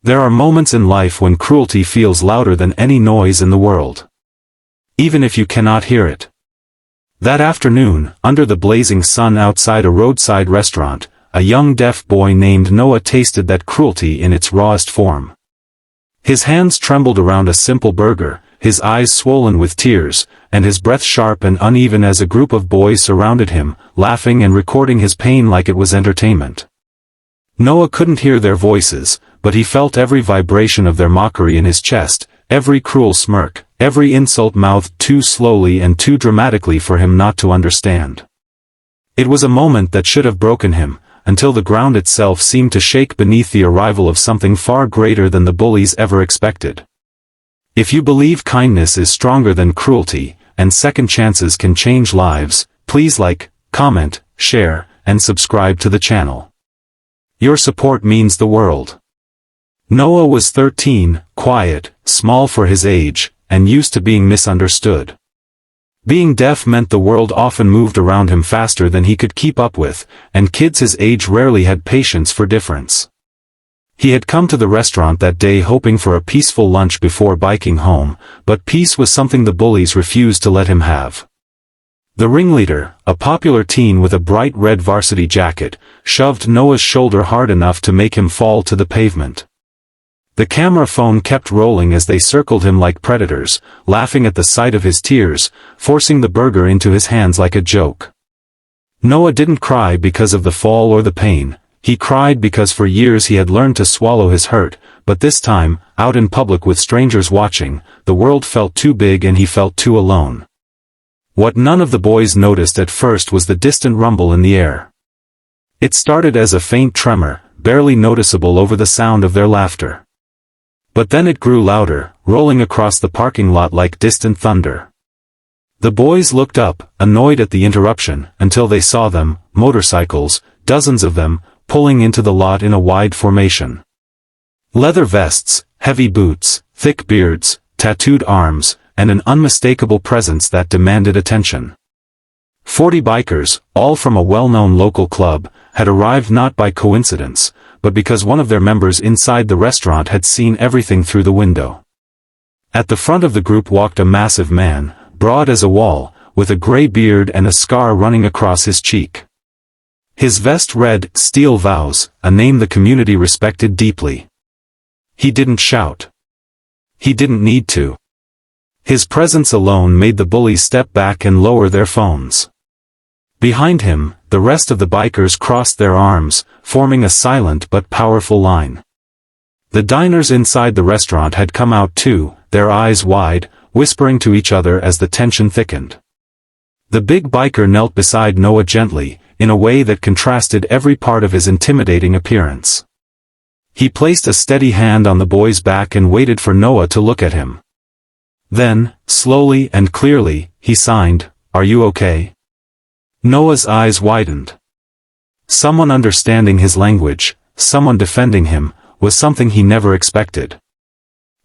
There are moments in life when cruelty feels louder than any noise in the world, even if you cannot hear it. That afternoon, under the blazing sun outside a roadside restaurant, a young deaf boy named Noah tasted that cruelty in its rawest form. His hands trembled around a simple burger, his eyes swollen with tears, and his breath sharp and uneven as a group of boys surrounded him, laughing and recording his pain like it was entertainment. Noah couldn't hear their voices, but he felt every vibration of their mockery in his chest, every cruel smirk, every insult mouthed too slowly and too dramatically for him not to understand. It was a moment that should have broken him, until the ground itself seemed to shake beneath the arrival of something far greater than the bullies ever expected. If you believe kindness is stronger than cruelty, and second chances can change lives, please like, comment, share, and subscribe to the channel. Your support means the world. Noah was 13, quiet, small for his age, and used to being misunderstood. Being deaf meant the world often moved around him faster than he could keep up with, and kids his age rarely had patience for difference. He had come to the restaurant that day hoping for a peaceful lunch before biking home, but peace was something the bullies refused to let him have. The ringleader, a popular teen with a bright red varsity jacket, shoved Noah's shoulder hard enough to make him fall to the pavement. The camera phone kept rolling as they circled him like predators, laughing at the sight of his tears, forcing the burger into his hands like a joke. Noah didn't cry because of the fall or the pain, he cried because for years he had learned to swallow his hurt, but this time, out in public with strangers watching, the world felt too big and he felt too alone. What none of the boys noticed at first was the distant rumble in the air. It started as a faint tremor, barely noticeable over the sound of their laughter. But then it grew louder, rolling across the parking lot like distant thunder. The boys looked up, annoyed at the interruption, until they saw them, motorcycles, dozens of them, pulling into the lot in a wide formation. Leather vests, heavy boots, thick beards, tattooed arms, and an unmistakable presence that demanded attention. 40 bikers, all from a well-known local club, had arrived not by coincidence, but because one of their members inside the restaurant had seen everything through the window. At the front of the group walked a massive man, broad as a wall, with a gray beard and a scar running across his cheek. His vest read, "Steel Vows," a name the community respected deeply. He didn't shout. He didn't need to. His presence alone made the bullies step back and lower their phones. Behind him, the rest of the bikers crossed their arms, forming a silent but powerful line. The diners inside the restaurant had come out too, their eyes wide, whispering to each other as the tension thickened. The big biker knelt beside Noah gently, in a way that contrasted every part of his intimidating appearance. He placed a steady hand on the boy's back and waited for Noah to look at him. Then, slowly and clearly, he signed, "Are you okay?" Noah's eyes widened. Someone understanding his language, someone defending him, was something he never expected.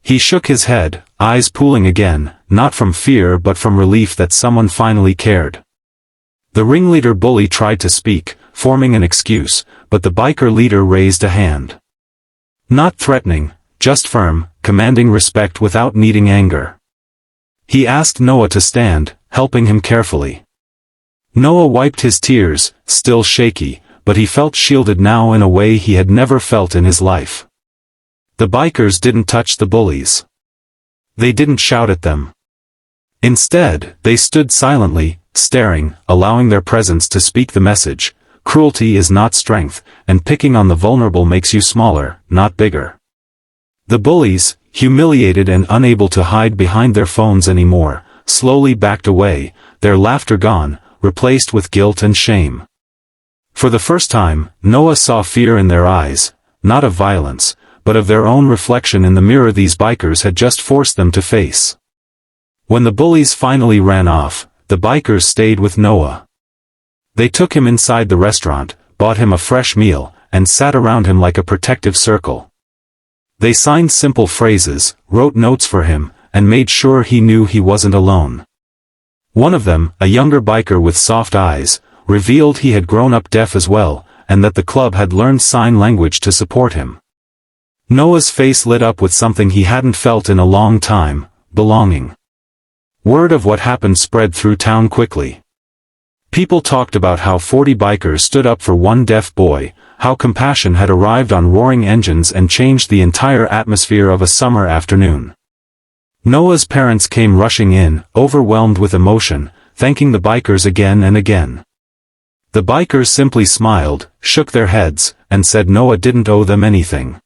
He shook his head, eyes pooling again, not from fear but from relief that someone finally cared. The ringleader bully tried to speak, forming an excuse, but the biker leader raised a hand. Not threatening, just firm, commanding respect without needing anger. He asked Noah to stand, helping him carefully. Noah wiped his tears, still shaky, but he felt shielded now in a way he had never felt in his life. The bikers didn't touch the bullies. They didn't shout at them. Instead, they stood silently, staring, allowing their presence to speak the message: cruelty is not strength, and picking on the vulnerable makes you smaller, not bigger. The bullies, humiliated and unable to hide behind their phones anymore, slowly backed away, their laughter gone, replaced with guilt and shame. For the first time, Noah saw fear in their eyes, not of violence, but of their own reflection in the mirror these bikers had just forced them to face. When the bullies finally ran off, the bikers stayed with Noah. They took him inside the restaurant, bought him a fresh meal, and sat around him like a protective circle. They signed simple phrases, wrote notes for him, and made sure he knew he wasn't alone. One of them, a younger biker with soft eyes, revealed he had grown up deaf as well, and that the club had learned sign language to support him. Noah's face lit up with something he hadn't felt in a long time: belonging. Word of what happened spread through town quickly. People talked about how 40 bikers stood up for one deaf boy, how compassion had arrived on roaring engines and changed the entire atmosphere of a summer afternoon. Noah's parents came rushing in, overwhelmed with emotion, thanking the bikers again and again. The bikers simply smiled, shook their heads, and said Noah didn't owe them anything.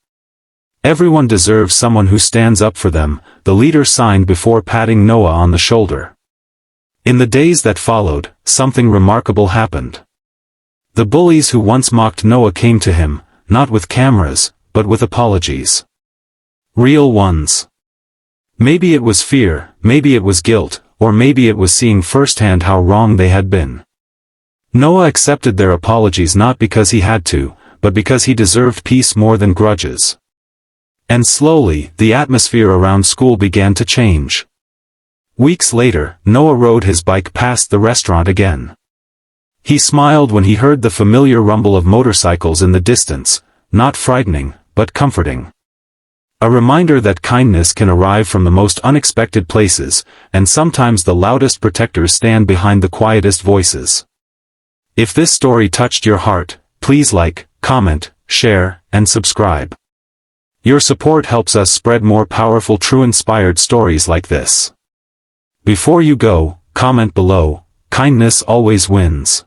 Everyone deserves someone who stands up for them, the leader signed before patting Noah on the shoulder. In the days that followed, something remarkable happened. The bullies who once mocked Noah came to him, not with cameras, but with apologies. Real ones. Maybe it was fear, maybe it was guilt, or maybe it was seeing firsthand how wrong they had been. Noah accepted their apologies not because he had to, but because he deserved peace more than grudges. And slowly, the atmosphere around school began to change. Weeks later, Noah rode his bike past the restaurant again. He smiled when he heard the familiar rumble of motorcycles in the distance, not frightening, but comforting. A reminder that kindness can arrive from the most unexpected places, and sometimes the loudest protectors stand behind the quietest voices. If this story touched your heart, please like, comment, share, and subscribe. Your support helps us spread more powerful true-inspired stories like this. Before you go, comment below: kindness always wins.